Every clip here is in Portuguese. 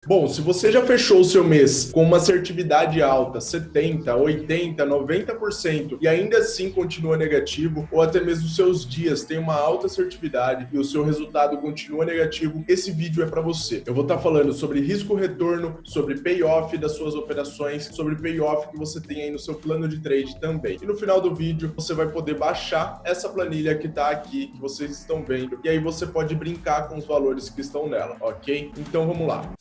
Bom, se você já fechou o seu mês com uma assertividade alta, 70, 80, 90%, e ainda assim continua negativo, ou até mesmo os seus dias têm uma alta assertividade e o seu resultado continua negativo, esse vídeo é para você. Eu vou estar falando sobre risco-retorno, sobre payoff das suas operações, sobre payoff que você tem aí no seu plano de trade também. E no final do vídeo, você vai poder baixar essa planilha que está aqui, que vocês estão vendo, e aí você pode brincar com os valores que estão nela, ok? Então vamos lá.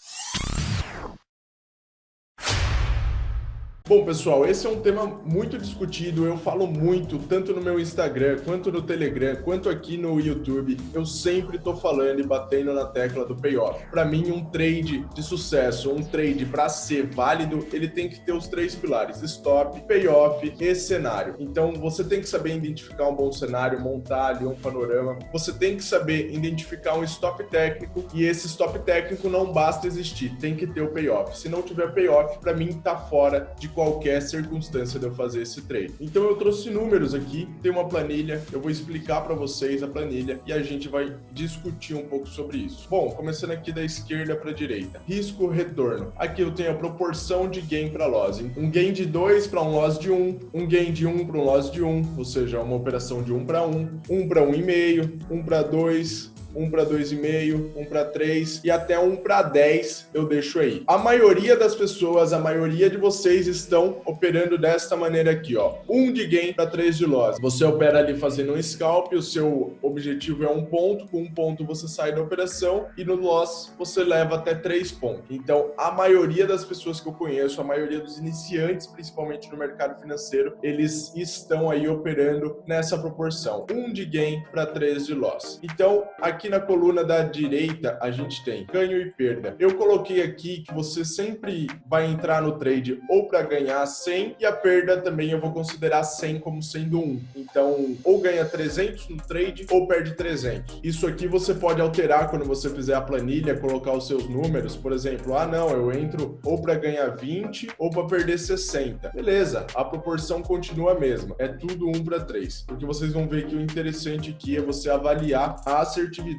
Bom, pessoal, esse é um tema muito discutido, eu falo muito, tanto no meu Instagram, quanto no Telegram, quanto aqui no YouTube. Eu sempre tô falando e batendo na tecla do payoff. Para mim, um trade de sucesso, um trade para ser válido, ele tem que ter os três pilares: stop, payoff e cenário. Então, você tem que saber identificar um bom cenário, montar ali um panorama. Você tem que saber identificar um stop técnico, e esse stop técnico não basta existir, tem que ter o payoff. Se não tiver payoff, para mim tá fora de qualquer circunstância de eu fazer esse trade. Então eu trouxe números aqui, tem uma planilha, eu vou explicar para vocês a planilha e a gente vai discutir um pouco sobre isso. Bom, começando aqui da esquerda para a direita. Risco retorno. Aqui eu tenho a proporção de gain para loss. Um gain de 2 para um loss de 1, um gain de 1 para um loss de 1, ou seja, uma operação de 1 para 1, 1 para 1,5, 1 para 2, 1 para 2,5, 1 para 3 e até 1 para 10 eu deixo aí. A maioria das pessoas, a maioria de vocês estão operando desta maneira aqui, ó. 1 de gain para 3 de loss. Você opera ali fazendo um scalp, o seu objetivo é 1 ponto, com 1 ponto você sai da operação e no loss você leva até 3 pontos. Então, a maioria das pessoas que eu conheço, a maioria dos iniciantes, principalmente no mercado financeiro, eles estão aí operando nessa proporção. 1 de gain para 3 de loss. Então, aqui na coluna da direita, a gente tem ganho e perda. Eu coloquei aqui que você sempre vai entrar no trade ou para ganhar 100 e a perda também eu vou considerar 100 como sendo 1. Então, ou ganha 300 no trade ou perde 300. Isso aqui você pode alterar quando você fizer a planilha, colocar os seus números. Por exemplo, não, eu entro ou para ganhar 20 ou para perder 60. Beleza, a proporção continua a mesma. É tudo 1 para 3. Porque vocês vão ver que o interessante aqui é você avaliar a assertividade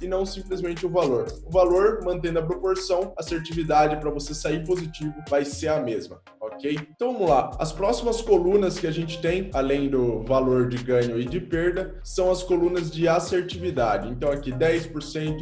e não simplesmente o valor. O valor, mantendo a proporção, a assertividade para você sair positivo vai ser a mesma, ok? Então vamos lá. As próximas colunas que a gente tem, além do valor de ganho e de perda, são as colunas de assertividade. Então aqui 10%,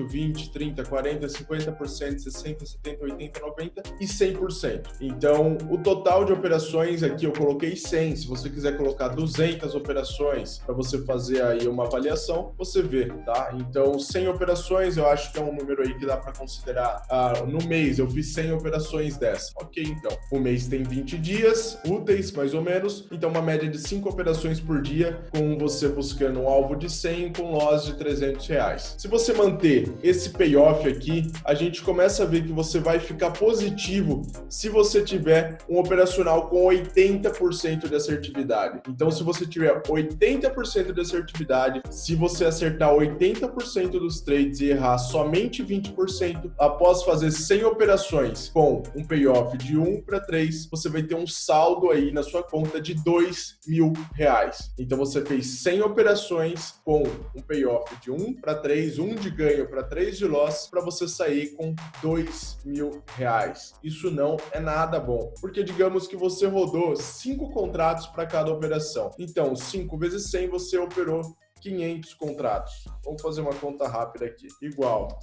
20%, 30%, 40%, 50%, 60%, 70%, 80%, 90% e 100%. Então o total de operações aqui eu coloquei 100. Se você quiser colocar 200 operações para você fazer aí uma avaliação, você vê, tá? Então 100 operações eu acho que é um número aí que dá para considerar. No mês eu fiz 100 operações dessa. Ok, então o mês tem 20 dias úteis, mais ou menos, então uma média de 5 operações por dia, com você buscando um alvo de 100 com loss de R$300. Se você manter esse payoff aqui, a gente começa a ver que você vai ficar positivo se você tiver um operacional com 80% de assertividade. Então se você tiver 80% de assertividade, se você acertar 80% dos trades e errar somente 20%, após fazer 100 operações com um payoff de 1 para 3, você vai ter um saldo aí na sua conta de R$2.000. Então você fez 100 operações com um payoff de 1 para 3, 1 de ganho para 3 de loss, para você sair com R$2.000. Isso não é nada bom, porque digamos que você rodou 5 contratos para cada operação. Então 5 vezes 100 você operou 500 contratos. Vamos fazer uma conta rápida aqui. Igual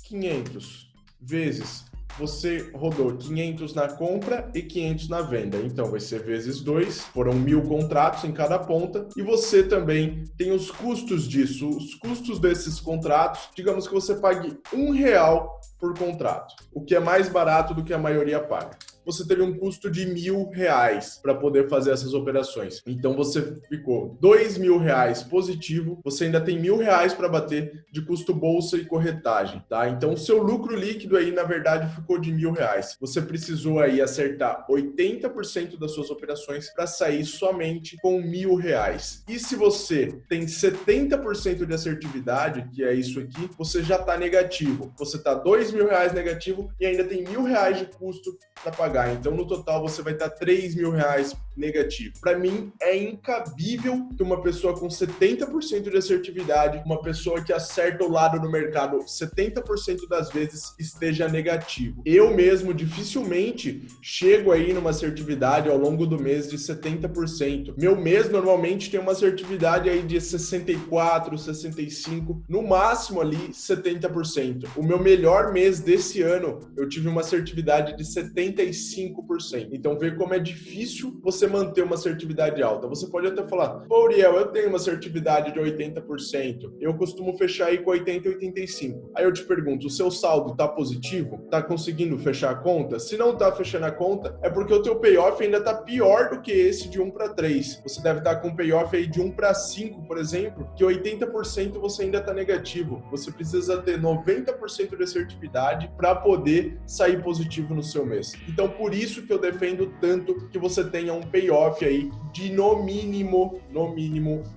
500 vezes você rodou 500 na compra e 500 na venda. Então vai ser vezes 2, foram 1.000 contratos em cada ponta. E você também tem os custos disso. Os custos desses contratos, digamos que você pague R$1 por contrato, o que é mais barato do que a maioria paga. Você teve um custo de R$1.000 para poder fazer essas operações. Então você ficou R$2.000 positivo, você ainda tem R$1.000 para bater de custo bolsa e corretagem, tá? Então o seu lucro líquido aí, na verdade, ficou de R$1.000. Você precisou aí acertar 80% das suas operações para sair somente com R$1.000. E se você tem 70% de assertividade, que é isso aqui, você já está negativo. Você está R$2.000 negativo e ainda tem R$1.000 de custo para pagar. Então, no total, você vai estar R$3.000 negativo. Para mim, é incabível que uma pessoa com 70% de assertividade, uma pessoa que acerta o lado no mercado 70% das vezes, esteja negativo. Eu mesmo dificilmente chego aí numa assertividade ao longo do mês de 70%. Meu mês normalmente tem uma assertividade aí de 64, 65, no máximo ali 70%. O meu melhor mês desse ano, eu tive uma assertividade de 75%. Então vê como é difícil você manter uma assertividade alta. Você pode até falar, ô Uriel, eu tenho uma assertividade de 80%, eu costumo fechar aí com 80, 85. Aí eu te pergunto, o seu saldo tá positivo? Tá conseguindo fechar a conta? Se não tá fechando a conta, é porque o teu payoff ainda tá pior do que esse de 1 para 3. Você deve estar com um payoff aí de 1 para 5, por exemplo, que 80% você ainda tá negativo. Você precisa ter 90% de assertividade para poder sair positivo no seu mês. Então, por isso que eu defendo tanto que você tenha um payoff aí de no mínimo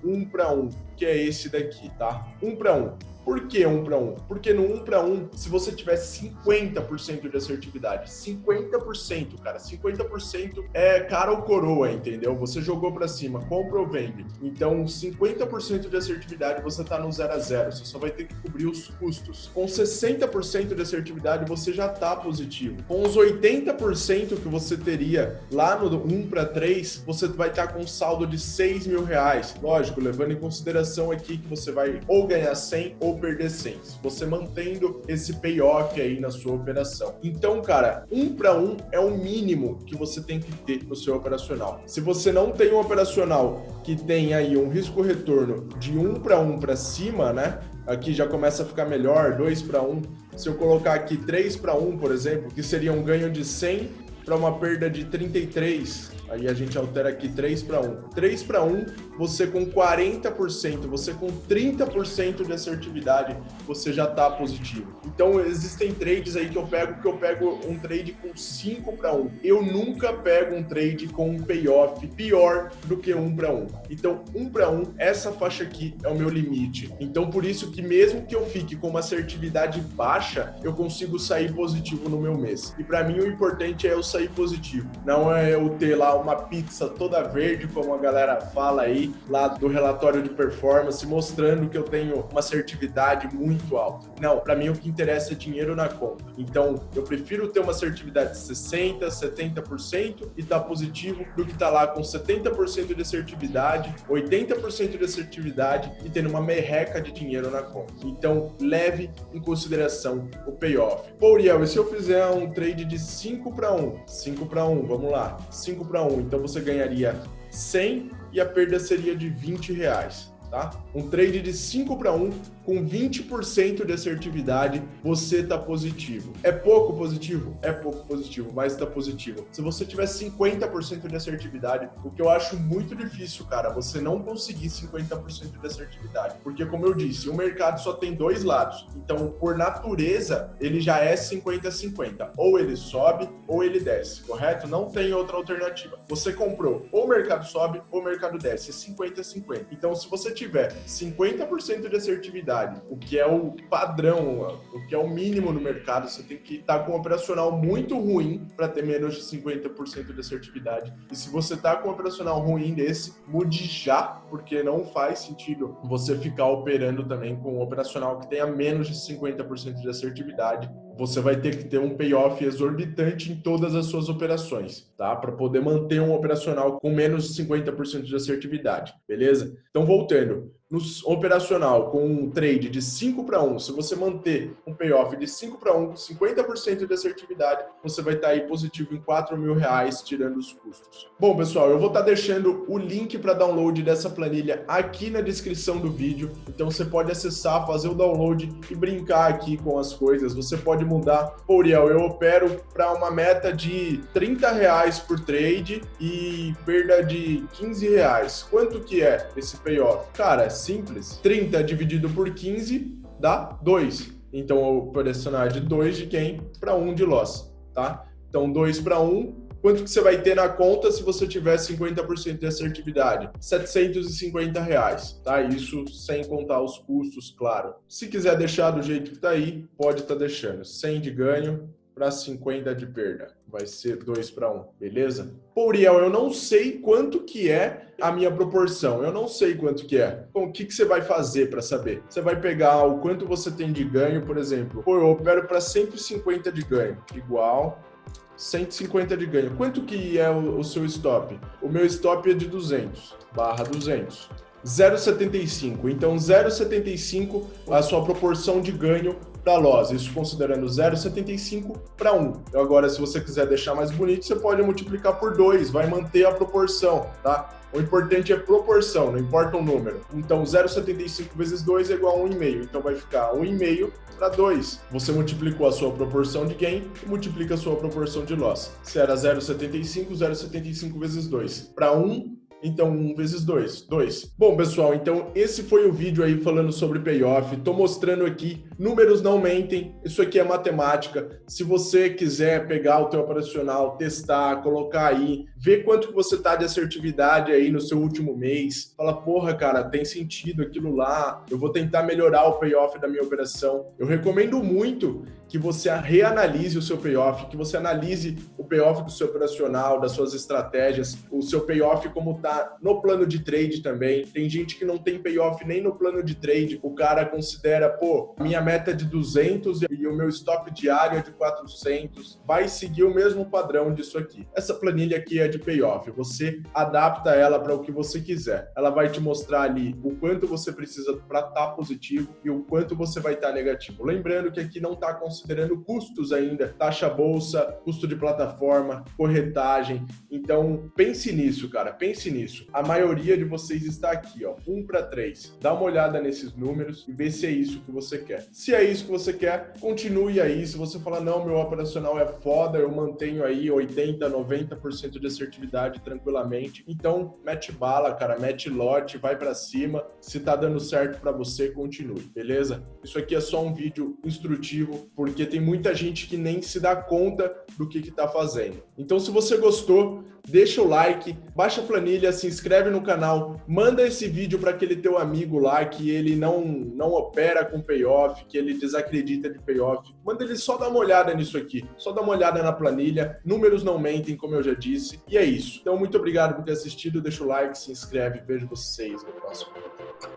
1 para 1, que é esse daqui, tá? 1 para 1. Por que 1 para 1? Porque no 1 para 1, se você tiver 50% de assertividade, 50%, cara, 50% é cara ou coroa, entendeu? Você jogou para cima, compra ou vende. Então, 50% de assertividade, você tá no 0 a 0, você só vai ter que cobrir os custos. Com 60% de assertividade, você já tá positivo. Com os 80% que você teria lá no 1 para 3, você vai estar com um saldo de R$6.000. Lógico, levando em consideração aqui que você vai ou ganhar 100 ou perder 100, você mantendo esse payoff aí na sua operação. Então, cara, 1 para 1 é o mínimo que você tem que ter no seu operacional. Se você não tem um operacional que tem aí um risco-retorno de 1 para 1 para cima, né? Aqui já começa a ficar melhor, 2 para 1. Se eu colocar aqui 3 para 1, por exemplo, que seria um ganho de 100 para uma perda de 33, aí a gente altera aqui 3 para 1. 3 para 1, você com 40%, você com 30% de assertividade, você já está positivo. Então, existem trades aí que eu pego um trade com 5 para 1. Eu nunca pego um trade com um payoff pior do que 1 para 1. Então, 1 para 1, essa faixa aqui é o meu limite. Então, por isso que mesmo que eu fique com uma assertividade baixa, eu consigo sair positivo no meu mês. E para mim, o importante é eu sair positivo. Não é eu ter lá uma pizza toda verde, como a galera fala aí, lá do relatório de performance, mostrando que eu tenho uma assertividade muito alta. Não, para mim o que interessa é dinheiro na conta. Então, eu prefiro ter uma assertividade de 60%, 70% e estar positivo do que estar lá com 70% de assertividade, 80% de assertividade e tendo uma merreca de dinheiro na conta. Então, leve em consideração o payoff. Pô, Uriel, e se eu fizer um trade de 5 para 1? 5 para 1, vamos lá. 5 para 1, então você ganharia 100 e a perda seria de R$20, tá? Um trade de 5 para 1 com 20% de assertividade, você está positivo. É pouco positivo? É pouco positivo, mas está positivo. Se você tiver 50% de assertividade, o que eu acho muito difícil, cara, você não conseguir 50% de assertividade. Porque, como eu disse, o mercado só tem dois lados. Então, por natureza, ele já é 50-50. Ou ele sobe, ou ele desce, correto? Não tem outra alternativa. Você comprou, ou o mercado sobe, ou o mercado desce. É 50-50. Então, se você tiver 50% de assertividade, o que é o padrão, o que é o mínimo no mercado, você tem que estar com um operacional muito ruim para ter menos de 50% de assertividade. E se você está com um operacional ruim desse, mude já, porque não faz sentido você ficar operando também com um operacional que tenha menos de 50% de assertividade. Você vai ter que ter um payoff exorbitante em todas as suas operações, tá? Para poder manter um operacional com menos de 50% de assertividade, beleza? Então, voltando. No operacional, com um trade de 5 para 1, se você manter um payoff de 5 para 1 com 50% de assertividade, você vai estar aí positivo em R$4.000, tirando os custos. Bom, pessoal, eu vou estar deixando o link para download dessa planilha aqui na descrição do vídeo. Então, você pode acessar, fazer o download e brincar aqui com as coisas. Você pode mudar. Pô, Uriel, eu opero para uma meta de R$30 por trade e perda de R$15. Quanto que é esse payoff? Cara, é simples. 30 dividido por 15 dá 2. Então, eu vou operacionar de 2 de gain para 1 de loss, tá? Então, 2 para 1, quanto que você vai ter na conta se você tiver 50% de assertividade? R$750, tá? Isso sem contar os custos, claro. Se quiser deixar do jeito que tá aí, pode estar deixando. 100 de ganho para 50 de perda. vai ser 2 para 1, beleza? Pô, Uriel, eu não sei quanto que é a minha proporção, eu não sei quanto que é. Bom, o que você vai fazer para saber? Você vai pegar o quanto você tem de ganho, por exemplo. Pô, eu opero para 150 de ganho, igual 150 de ganho. Quanto que é o seu stop? O meu stop é de 200, barra 200. 0,75. Então, 0,75 a sua proporção de ganho para loss. Isso considerando 0,75 para 1. Então, agora, se você quiser deixar mais bonito, você pode multiplicar por 2, vai manter a proporção, tá? O importante é proporção, não importa o número. Então, 0,75 vezes 2 é igual a 1,5. Então, vai ficar 1,5 para 2. Você multiplicou a sua proporção de gain e multiplica a sua proporção de loss. Se era 0,75, 0,75 vezes 2. Para 1, então 1 vezes 2, 2. Bom, pessoal, então esse foi o vídeo aí falando sobre payoff. Tô mostrando aqui, números não mentem, isso aqui é matemática. Se você quiser pegar o teu operacional, testar, colocar aí, ver quanto que você tá de assertividade aí no seu último mês, fala, porra, cara, tem sentido aquilo lá, eu vou tentar melhorar o payoff da minha operação. Eu recomendo muito que você reanalise o seu payoff, que você analise o payoff do seu operacional, das suas estratégias, o seu payoff como tá no plano de trade também. Tem gente que não tem payoff nem no plano de trade. O cara considera, pô, minha meta é de 200 e o meu stop diário é de 400. Vai seguir o mesmo padrão disso aqui. Essa planilha aqui é de payoff. Você adapta ela para o que você quiser. Ela vai te mostrar ali o quanto você precisa para estar positivo e o quanto você vai estar negativo. Lembrando que aqui não está considerando custos ainda, taxa bolsa, custo de plataforma, corretagem. Então, pense nisso, cara. Pense nisso. A maioria de vocês está aqui, ó, 1 para 3. Dá uma olhada nesses números e vê se é isso que você quer. Se é isso que você quer, continue aí. Se você falar, não, meu operacional é foda, eu mantenho aí 80, 90% de assertividade tranquilamente. Então, mete bala, cara, mete lote, vai para cima. Se tá dando certo para você, continue, beleza? Isso aqui é só um vídeo instrutivo, porque tem muita gente que nem se dá conta do que tá fazendo. Então, se você gostou, deixa o like, baixa a planilha, se inscreve no canal, manda esse vídeo para aquele teu amigo lá que ele não opera com payoff, que ele desacredita de payoff. Manda ele só dar uma olhada nisso aqui, só dar uma olhada na planilha. Números não mentem, como eu já disse, e é isso. Então, muito obrigado por ter assistido, deixa o like, se inscreve, vejo vocês no próximo vídeo.